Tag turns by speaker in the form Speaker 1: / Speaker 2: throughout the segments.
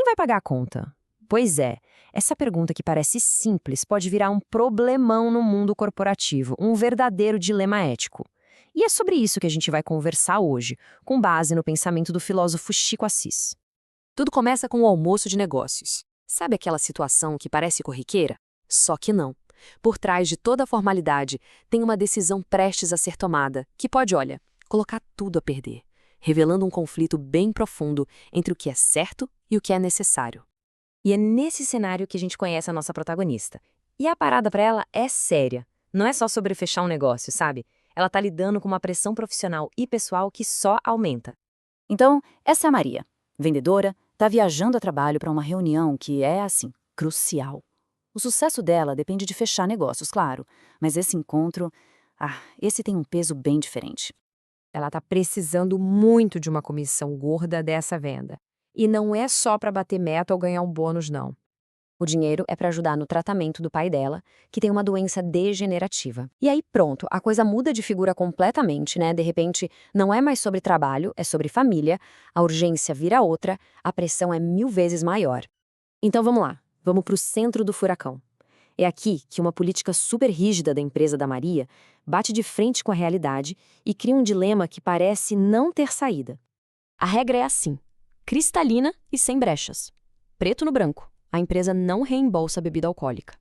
Speaker 1: vai pagar a conta? Pois é, essa pergunta que parece simples pode virar um problemão no mundo corporativo, um verdadeiro dilema ético. E é sobre isso que a gente vai conversar hoje, com base no pensamento do filósofo Chico Assis.
Speaker 2: Tudo começa com o almoço de negócios. Sabe aquela situação que parece corriqueira? Só que não. Por trás de toda a formalidade, tem uma decisão prestes a ser tomada, que pode, olha, colocar tudo a perder, revelando um conflito bem profundo entre o que é certo e o que é necessário.
Speaker 1: E é nesse cenário que a gente conhece a nossa protagonista. E a parada para ela é séria. Não é só sobre fechar um negócio, sabe? Ela tá lidando com uma pressão profissional e pessoal que só aumenta.
Speaker 3: Então, essa é a Maria, vendedora, tá viajando a trabalho para uma reunião que é, assim, crucial. O sucesso dela depende de fechar negócios, claro, mas esse encontro, esse tem um peso bem diferente.
Speaker 1: Ela tá precisando muito de uma comissão gorda dessa venda. E não é só para bater meta ou ganhar um bônus, não. O dinheiro é para ajudar no tratamento do pai dela, que tem uma doença degenerativa. E aí pronto, a coisa muda de figura completamente, né? De repente, não é mais sobre trabalho, é sobre família, a urgência vira outra, a pressão é 1000 vezes maior. Então vamos lá, vamos para o centro do furacão. É aqui que uma política super rígida da empresa da Maria bate de frente com a realidade e cria um dilema que parece não ter saída. A regra é assim, cristalina e sem brechas. Preto no branco. A empresa não reembolsa bebida alcoólica.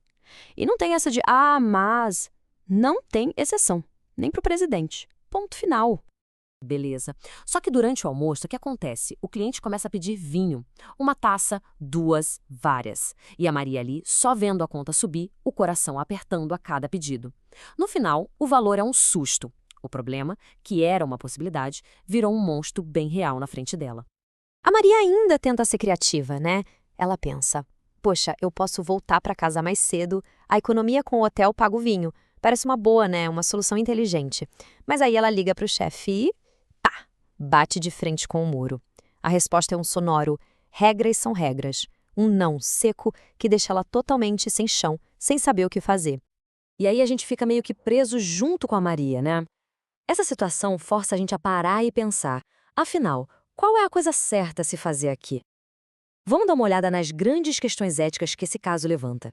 Speaker 1: E não tem essa de, mas... Não tem exceção. Nem para o presidente. Ponto final.
Speaker 2: Beleza. Só que durante o almoço, o que acontece? O cliente começa a pedir vinho. Uma taça, duas, várias. E a Maria ali, só vendo a conta subir, o coração apertando a cada pedido. No final, o valor é um susto. O problema, que era uma possibilidade, virou um monstro bem real na frente dela.
Speaker 1: A Maria ainda tenta ser criativa, né? Ela pensa, poxa, eu posso voltar para casa mais cedo, a economia com o hotel paga o vinho. Parece uma boa, né? Uma solução inteligente. Mas aí ela liga para o chefe e... pá! Bate de frente com o muro. A resposta é um sonoro, regras são regras. Um não seco que deixa ela totalmente sem chão, sem saber o que fazer. E aí a gente fica meio que preso junto com a Maria, né? Essa situação força a gente a parar e pensar, afinal, qual é a coisa certa a se fazer aqui? Vamos dar uma olhada nas grandes questões éticas que esse caso levanta.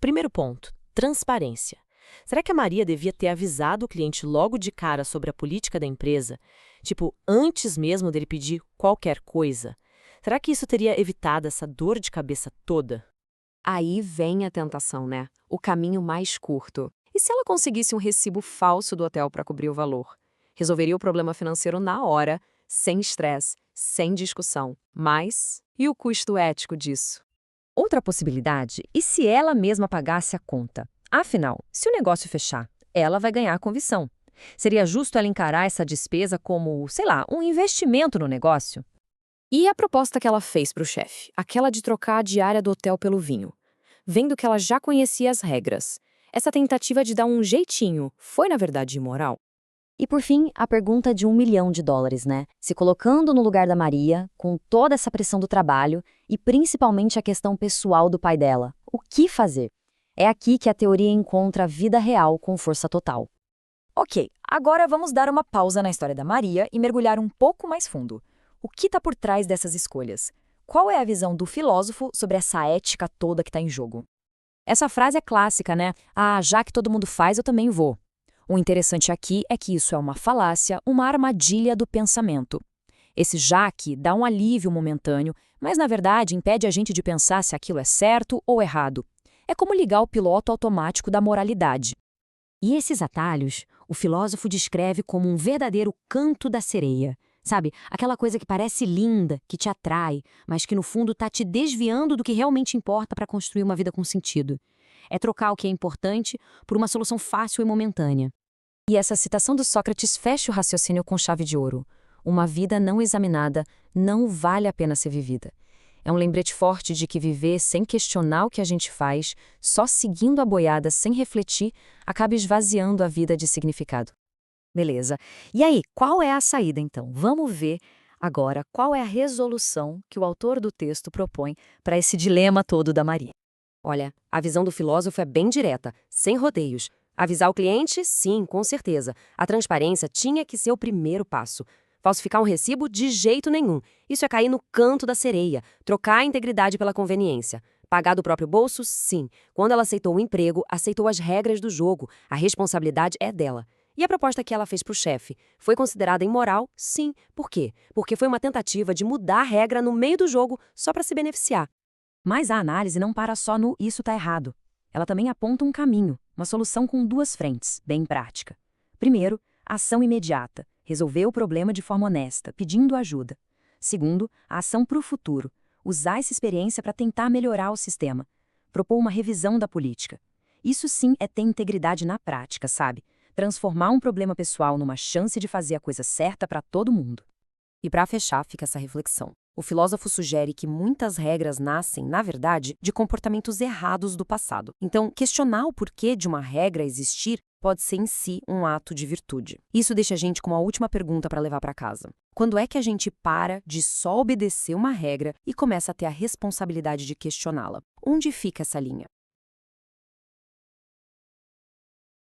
Speaker 2: Primeiro ponto, transparência. Será que a Maria devia ter avisado o cliente logo de cara sobre a política da empresa? Tipo, antes mesmo dele pedir qualquer coisa? Será que isso teria evitado essa dor de cabeça toda?
Speaker 1: Aí vem a tentação, né? O caminho mais curto. E se ela conseguisse um recibo falso do hotel para cobrir o valor? Resolveria o problema financeiro na hora, sem estresse, sem discussão. Mas, e o custo ético disso? Outra possibilidade, e se ela mesma pagasse a conta? Afinal, se o negócio fechar, ela vai ganhar a comissão. Seria justo ela encarar essa despesa como, sei lá, um investimento no negócio? E a proposta que ela fez para o chefe, aquela de trocar a diária do hotel pelo vinho? Vendo que ela já conhecia as regras, essa tentativa de dar um jeitinho foi, na verdade, imoral? E por fim, a pergunta de $1 milhão, né? Se colocando no lugar da Maria, com toda essa pressão do trabalho e principalmente a questão pessoal do pai dela, o que fazer? É aqui que a teoria encontra a vida real com força total.
Speaker 3: Ok, agora vamos dar uma pausa na história da Maria e mergulhar um pouco mais fundo. O que está por trás dessas escolhas? Qual é a visão do filósofo sobre essa ética toda que está em jogo? Essa frase é clássica, né? Já que todo mundo faz, eu também vou. O interessante aqui é que isso é uma falácia, uma armadilha do pensamento. Esse já que dá um alívio momentâneo, mas na verdade impede a gente de pensar se aquilo é certo ou errado. É como ligar o piloto automático da moralidade. E esses atalhos, o filósofo descreve como um verdadeiro canto da sereia. Sabe, aquela coisa que parece linda, que te atrai, mas que no fundo está te desviando do que realmente importa para construir uma vida com sentido. É trocar o que é importante por uma solução fácil e momentânea. E essa citação do Sócrates fecha o raciocínio com chave de ouro. Uma vida não examinada não vale a pena ser vivida. É um lembrete forte de que viver sem questionar o que a gente faz, só seguindo a boiada sem refletir, acaba esvaziando a vida de significado. Beleza. E aí, qual é a saída então? Vamos ver agora qual é a resolução que o autor do texto propõe para esse dilema todo da Maria.
Speaker 2: Olha, a visão do filósofo é bem direta, sem rodeios. Avisar o cliente? Sim, com certeza. A transparência tinha que ser o primeiro passo. Falsificar um recibo? De jeito nenhum. Isso é cair no canto da sereia, trocar a integridade pela conveniência. Pagar do próprio bolso? Sim. Quando ela aceitou o emprego, aceitou as regras do jogo. A responsabilidade é dela. E a proposta que ela fez para o chefe foi considerada imoral? Sim. Por quê? Porque foi uma tentativa de mudar a regra no meio do jogo só para se beneficiar.
Speaker 3: Mas a análise não para só no "isso tá errado". Ela também aponta um caminho, uma solução com duas frentes, bem prática. Primeiro, ação imediata, resolver o problema de forma honesta, pedindo ajuda. Segundo, a ação para o futuro, usar essa experiência para tentar melhorar o sistema, propor uma revisão da política. Isso sim é ter integridade na prática, sabe? Transformar um problema pessoal numa chance de fazer a coisa certa para todo mundo.
Speaker 2: E para fechar, fica essa reflexão. O filósofo sugere que muitas regras nascem, na verdade, de comportamentos errados do passado. Então, questionar o porquê de uma regra existir pode ser em si um ato de virtude. Isso deixa a gente com uma última pergunta para levar para casa. Quando é que a gente para de só obedecer uma regra e começa a ter a responsabilidade de questioná-la? Onde fica essa linha?